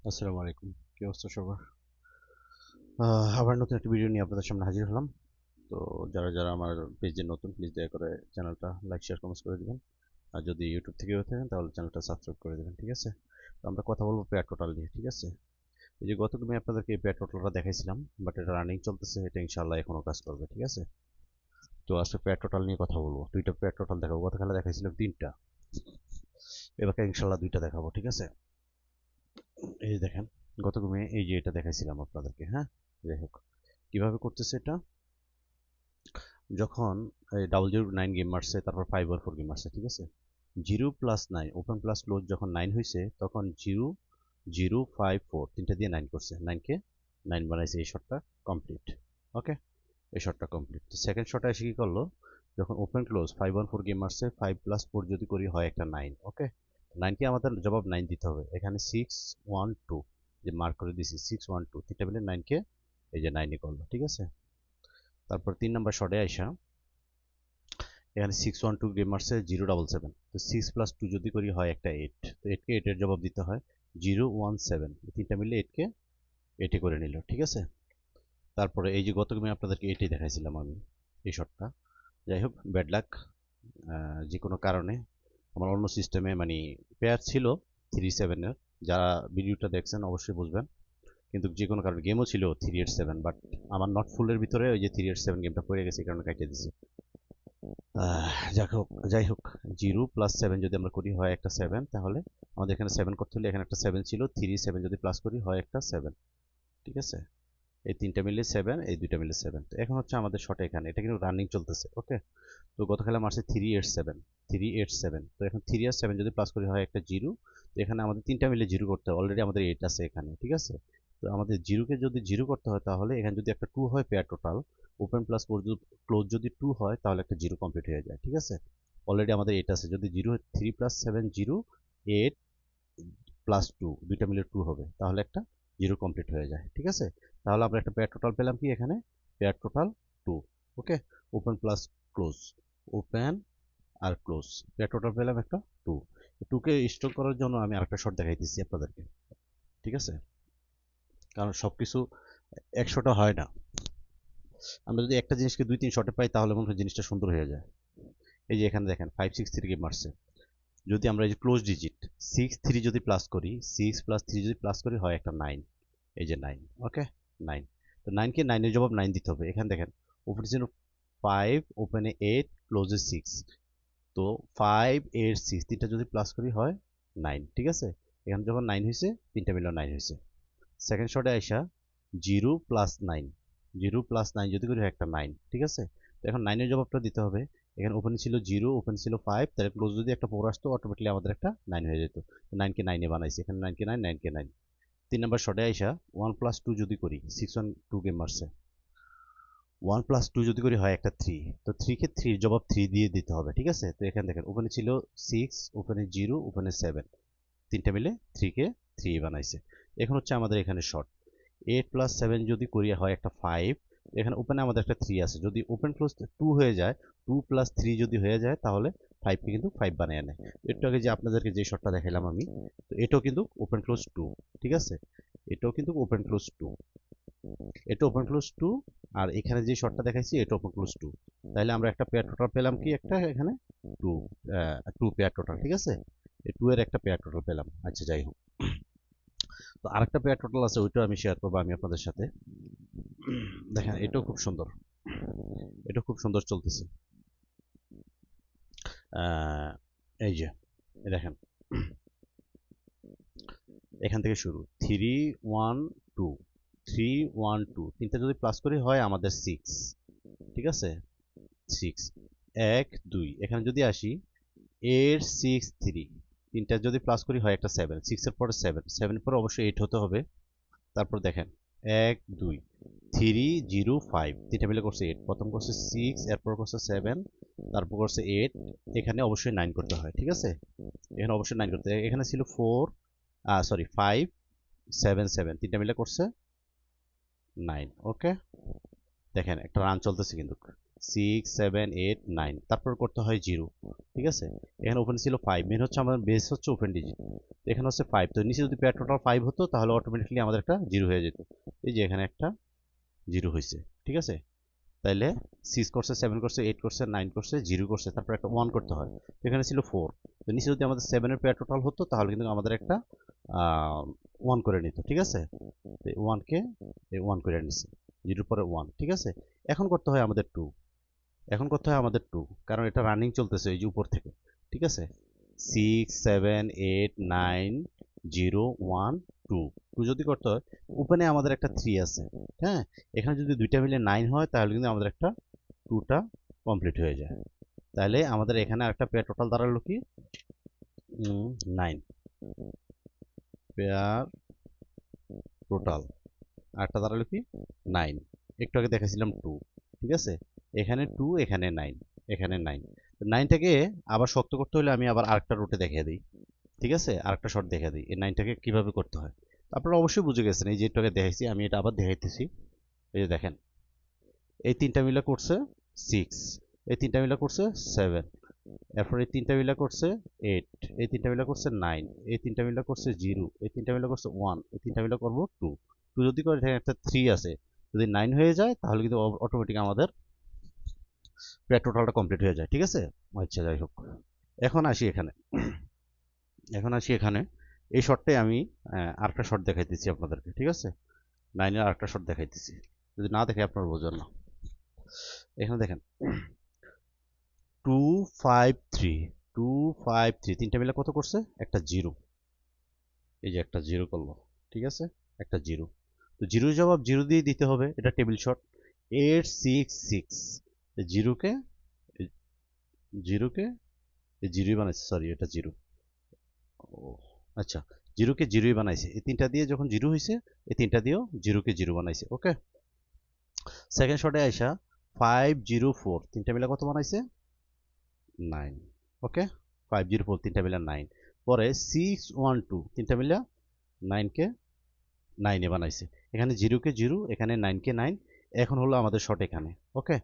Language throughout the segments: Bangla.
আসসালামু আলাইকুম। কি অবস্থা সবার? আবার নতুন একটা ভিডিও নিয়ে আপনাদের সামনে হাজির হলাম। তো যারা আমার পেজে নতুন, প্লিজ দয়া করে চ্যানেলটা লাইক, শেয়ার, কমেন্টস করে দিবেন। আর যদি ইউটিউব থেকে হয়ে থাকেন তাহলে চ্যানেলটা সাবস্ক্রাইব করে দেবেন, ঠিক আছে? তো আমরা কথা বলবো পেয়ার টোটাল নিয়ে, ঠিক আছে? এই যে গত আমি আপনাদেরকে এই পেয়ার টোটালটা দেখাইছিলাম, বাট এটা রানিং চলতেছে, এটা ইনশাআল্লাহ এখনো কাজ করবে, ঠিক আছে? তো আজকে পেয়ার টোটাল নিয়ে কথা বলবো। দুইটা পেয়ার টোটাল দেখাবো। গত খেলা দেখাইছিলাম তিনটা, এবারকে ইনশাআল্লাহ দুইটা দেখাবো, ঠিক আছে? এই যে দেখেন, গত এই যে এটা দেখাইছিলাম আপনাদেরকে, হ্যাঁ? যাই হোক, কিভাবে করতেছে এটা? যখন এই 009 গেম মারছে, তারপর 514 গেম মারছে, ঠিক আছে? 0+9 ওপেন প্লাস ক্লোজ যখন 9 হয়েছে, তখন 0 0 5 4 তিনটা দিয়ে 9 করছে, 9 কে 9 বানাইছে। এই শটটা কমপ্লিট। ওকে, এই শটটা কমপ্লিট। তো সেকেন্ড শটটা এসে কি করলো, যখন ওপেন ক্লোজ 514 গেম মারছে, 5+4 যদি করি হয় একটা 9। ওকে, 9 কে আমাদের জবাব 9 দিতে হবে। এখানে 6 1 2 যে মার্ক করে দিছি, 6 1 2 তিনটা মিলে 9 কে এই যে 9 করলো, ঠিক আছে? তারপর 3 নাম্বার শটে আইসা এখানে 6 1 2 গেম মারছে 0 7 7। তো 6+2 যদি করি হয় একটা 8। তো 8 কে 8 এর জবাব দিতে হয় 0 1 7। তিনটা মিলে 8 কে 8 করে নিল, ঠিক আছে? তারপরে এই যে গত গেমে আপনাদেরকে এটাই দেখাইছিলাম আমি, এই শটটা। যাই হোক, ব্যাড লাক। যে কোনো কারণে আমার অন্য সিস্টেমে মানে পেয়ার ছিল 3 7-এর। যারা ভিডিওটা দেখছেন অবশ্যই বুঝবেন। কিন্তু যে কোনো কারণে গেমও ছিল 3 8 7, বাট আমার নট ফুলের ভিতরে ওই যে 3 8 7 গেমটা পড়ে গেছে, এই কারণে কাটিয়ে দিছি। যাই হোক, 0+7 যদি আমরা করি হয় একটা 7, তাহলে আমাদের এখানে 7 করতে হলে এখানে একটা 7 ছিল, 3 7 যদি প্লাস করি হয় একটা 7, ঠিক আছে? এই তিনটা মিলে 7, এই দুইটা মিলে 7। তো এখন হচ্ছে আমাদের শট এখানে, এটা কিন্তু রানিং চলতেছে। ওকে, তো গত খেলা মারছে 3 8 7। তো এখন 3 আর 7 যদি প্লাস করি হয় একটা 0। তো এখানে আমাদের তিনটা মিলে 0 করতে হয়, অলরেডি আমাদের 8 আছে এখানে, ঠিক আছে? তো আমাদের 0 কে যদি 0 করতে হয়, তাহলে এখানে যদি একটা 2 হয় pair total, open plus close যদি 2 হয়, তাহলে একটা 0 কমপ্লিট হয়ে যায়, ঠিক আছে? অলরেডি আমাদের 8 আছে, যদি 0 হয় 3+7 0, 8 প্লাস 2 দুইটা মিলে 2 হবে, তাহলে একটা 0 কমপ্লিট হয়ে যায়, ঠিক আছে? তাহলে আমরা একটা পেয়ার টোটাল পেলাম কি এখানে? Pair total 2। ওকে, ওপেন প্লাস ক্লোজ, ওপেন আর ক্লোজ, পেয়ার টোটাল পেলাম একটা 2। 2 কে স্ট্রোক করার জন্য আমি আরেকটা শট দেখাই দিচ্ছি আপনাদেরকে, ঠিক আছে? কারণ সবকিছু 100টা হয় না। আমরা যদি একটা জিনিসকে 2 3 শটে পাই, তাহলে মনে হয় জিনিসটা সুন্দর হয়ে যায়। এই যে এখানে দেখেন 5 6 3 কে মারছে। যদি আমরা এই যে ক্লোজ ডিজিট 6 3 যদি প্লাস করি, 6+3 যদি প্লাস করি হয় একটা 9। এই যে 9। ওকে, 9। তো 9 কে 9 এর জবাব 9 দিতে হবে। এখানে দেখেন, ওপেনে ছিল 5, ওপেনে 8, ক্লোজে 6। তো 5 8 6 তিনটা যদি প্লাস করি হয় 9, ঠিক আছে? এখানে যখন 9 হয়েছে, তিনটা মিলে 9 হয়েছে। সেকেন্ড শটে আইসা 0+9, 0+9 যদি করি হয় একটা 9, ঠিক আছে? তো এখন 9 এর জবাবটা দিতে হবে। এখানে ওপেনে ছিল 0, ওপেনে ছিল 5, তাহলে ক্লোজ যদি একটা 4 আসতো, অটোমেটিক্যালি আমাদের একটা 9 হয়ে যেত। তো 9 কে 9 এ বানাইছি, এখানে 9 কে 9, 9 কে 9। 3 নাম্বার শটে আইসা 1+2 যদি করি, 6 1 2 গেম মারছে। 1+2 যদি করি হয় একটা 3। তো 3 কে 3 এর জবাব 3 দিয়ে দিতে হবে, ঠিক আছে? তো এখানে দেখেন, ওপেনে ছিল 6, ওপেনে 0, ওপেনে 7। তিনটা মিলে 3 কে 3 বানাইছে। এখন হচ্ছে আমাদের এখানে শর্ট 8+7 যদি করি হয় একটা 5। এখানে ওপেনে আমাদের একটা 3 আছে, যদি ওপেন ক্লোজ 2 হয়ে যায়, 2+3 যদি হয়ে যায়, তাহলে 5 কে কিন্তু 5 বানিয়ে নেয়। একটু আগে যে আপনাদেরকে যে শটটা দেখাইলাম আমি, তো এটাও কিন্তু ওপেন ক্লোজ 2, ঠিক আছে? এটাও কিন্তু ওপেন ক্লোজ 2, এটা ওপেন ক্লোজ 2। আর এখানে যে শটটা দেখাইছি এটা ওপেন ক্লোজ 2। তাহলে আমরা একটা পেয়ার টোটাল পেলাম কি একটা এখানে 2, 2 পেয়ার টোটাল, ঠিক আছে? এই 2 এর একটা পেয়ার টোটাল পেলাম। আচ্ছা, যাই হোক, তো আরেকটা পেয়ার টোটাল আছে, ওইটাও আমি শেয়ার করবো আমি আপনাদের সাথে। দেখেন, এটাও খুব সুন্দর, এটা খুব সুন্দর চলতেছে। এই যে দেখেন, এখান থেকে শুরু 3 1 2, 3 1 2 তিনটা যদি প্লাস করি হয় আমাদের 6, ঠিক আছে? 6 1 2, এখানে যদি আসি 8 6 3 তিনটা যদি প্লাস করি হয় একটা 7, 6 এর পরে 7, 7 এর পরে অবশ্যই 8 হতে হবে। তারপর দেখেন 1 2 3 0 5 তিনটা মিলে করছে 8, প্রথম করছে 6, এরপর করছে 7, তারপর করছে 8। এখানে অবশ্যই 9 করতে হয়, ঠিক আছে? এখানে অবশ্যই 9 করতে হয়। এখানে ছিল 4, সরি 5 7 7 তিনটা মিলে করছে 9। ওকে, দেখেন একটা রান চলতেছে কিন্তু। 6 7 8 9, তারপর করতে হয় 0। ঠিক আছে, এখানে ওপেন ছিল 5, মেন হচ্ছে আমাদের বেস হচ্ছে ওপেন ডিজিট, এখানে হচ্ছে 5, তো নিচে যদি পেয়ার টোটাল 5 হতো তাহলে অটোমেটিক্যালি আমাদের একটা 0 হয়ে যেত। এই যে এখানে একটা 0 হয়েছে। ঠিক আছে, তাইলে 6 করছে, 7 করছে, 8 করছে, 9 করছে, 0 করছে, তারপর একটা 1 করতে হয়। এখানে ছিল 4, তো নিচে যদি আমাদের 7 এর পেয়ার টোটাল হতো তাহলে কিন্তু আমাদের একটা 1 করে নিত। ঠিক আছে, 1 কে 1 করে নিছে, 0 পরে 1। ঠিক আছে, এখন করতে হয় আমাদের 2, এখন করতে হয় আমাদের 2, কারণ এটা রানিং চলতেছে এই যে উপর থেকে। ঠিক আছে, 6 7 8 9 0 1 2, 2 যদি করতে হয়, ওপেনে আমাদের একটা 3 আছে। হ্যাঁ, এখানে যদি দুইটা মিলে 9 হয় তাহলে কিন্তু আমাদের একটা 2টা কমপ্লিট হয়ে যায়। তাহলে আমাদের এখানে আরেকটা পেয়ার টোটাল দাঁড়ালো কি 9 পেয়ার টোটাল, আরেকটা দাঁড়ালো কি 9, একটু আগে দেখাছিলাম 2। ঠিক আছে, এখানে 2, এখানে 9, এখানে 9, 9টাকে আবার শক্ত করতে হলে আমি আবার আরেকটা রুটে দেখিয়ে দিই। ঠিক আছে, আরেকটা শর্ট দেখিয়ে দিই এই 9টাকে কিভাবে করতে হয়। আপনারা অবশ্যই বুঝে গেছেন, এই যে একটু আগে দেখাইছি আমি এটা আবার দেখাইতেছি। এই যে দেখেন, এই তিনটা মিলে করছে 6, এই তিনটা মিলে করছে 7, এরপর এই তিনটা মিলে করছে 8, এই তিনটা মিলে করছে 9, এই তিনটা মিলে করছে 0, এই তিনটা মিলে করছে 1, এই তিনটা মিলে করবো 2। 2 যদি করে এখানে একটা 3 আছে, যদি 9 হয়ে যায় তাহলে কিন্তু অটোমেটিক আমাদের পেয়ার টোটালটা কমপ্লিট হয়ে যায়। ঠিক আছে, আচ্ছা যাই হোক, এখন আসি এখানে, এখন আসি এখানে এই শর্টটাই আমি আরেকটা শর্ট দেখাইতেছি আপনাদেরকে। ঠিক আছে, 9-এর আরেকটা শর্ট দেখাইতেছি, যদি না দেখে আপনারা বোঝেন না। এখানে দেখেন 2 5 3, 2 5 3, তিনটা মিলে কত করছে, একটা 0। এই যে একটা 0 করলো। ঠিক আছে, একটা 0, তো 0 জবাব 0 দিয়ে দিতে হবে, এটা টেবিল শর্ট। 8 6 6, 0কে 0কে 0ই বানাইছে, সরি এটা 0। ও আচ্ছা, 0কে 0ই বানাইছে, এই তিনটা দিয়ে যখন 0 হয়েছে এই তিনটা দিয়েও 0কে 0 বানাইছে। ওকে, সেকেন্ড শটে আইসা 5 0 4, তিনটা মিলে কত বানাইছে, 9। ওকে, 5 0 4, তিনটা মিলে 9। পরে 6 1 2, তিনটা মিলে 9কে 9-এ বানাইছে, এখানে 0কে 0, এখানে 9কে 9। এখন হলো আমাদের শট এখানে। ওকে,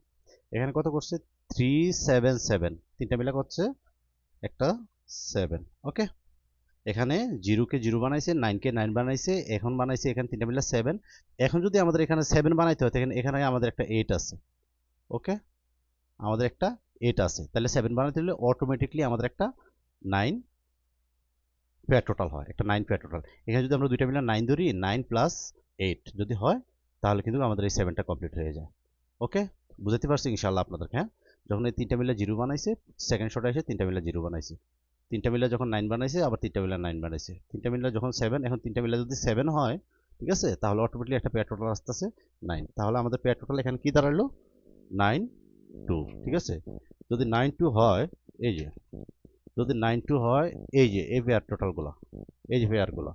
এখানে কত করছে 3 7 7, তিনটা মিলে করছে একটা 7। ওকে, এখানে 0কে 0 বানাইছে, 9কে 9 বানাইছে, এখন বানাইছে এখানে তিনটা মিলে 7। এখন যদি আমাদের এখানে 7 বানাইতে হয় তাহলে এখানে আমাদের একটা 8 আছে। ওকে, আমাদের একটা 8 আছে, তাহলে 7 বানাইতে হলে অটোমেটিকলি আমাদের একটা 9 পেয়ার টোটাল হয়, একটা 9 পেয়ার টোটাল। এখানে যদি আমরা দুইটা মিলে 9 ধরি, 9 প্লাস 8 যদি হয় তাহলে কিন্তু আমাদের এই 7টা কমপ্লিট হয়ে যায়। ওকে, বুঝতে পারছি ইনশাআল্লাহ আপনাদেরকে। হ্যাঁ, যখন এই তিনটা মিলে 0 বানাইছে, সেকেন্ড শটে এসে তিনটা মিলে 0 বানাইছে, তিনটা মিলে যখন 9 বানাইছে, আবার তিনটা মিলে 9 বানাইছে, তিনটা মিলে যখন 7, এখন তিনটা মিলে যদি 7 হয়, ঠিক আছে, তাহলে অটোমেটিকলি একটা পেয়ার টোটাল আসতেছে 9। তাহলে আমাদের পেয়ার টোটাল এখানে কি দাঁড়ালো 9 2। ঠিক আছে, যদি 9 2 হয়, এই যে যদি 9 2 হয়, এই যে এই পেয়ার টোটালগুলো, এই যে পেয়ারগুলো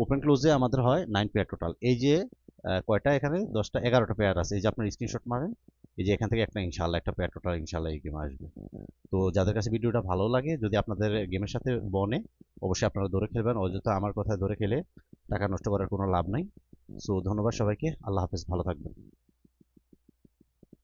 ওপেন ক্লোজে আমাদের হয় 9 পেয়ার টোটাল। এই যে কয়টা এখানে 10টা 11টা পেয়ার আছে, এই যে আপনার স্ক্রিনশট মারেন, এই যে এখান থেকে একটা ইনশাআল্লাহ একটা পেয়ার টোটাল ইনশাআল্লাহ এই গেমে আসবে। তো যাদের কাছে ভিডিওটা ভালো লাগে, যদি আপনাদের গেমের সাথে বনে, অবশ্যই আপনারা ধরে খেলবেন, অযথা আমার কথায় ধরে খেলে টাকা নষ্ট করার কোনো লাভ নাই। সো ধন্যবাদ সবাইকে, আল্লাহ হাফেজ, ভালো থাকবেন।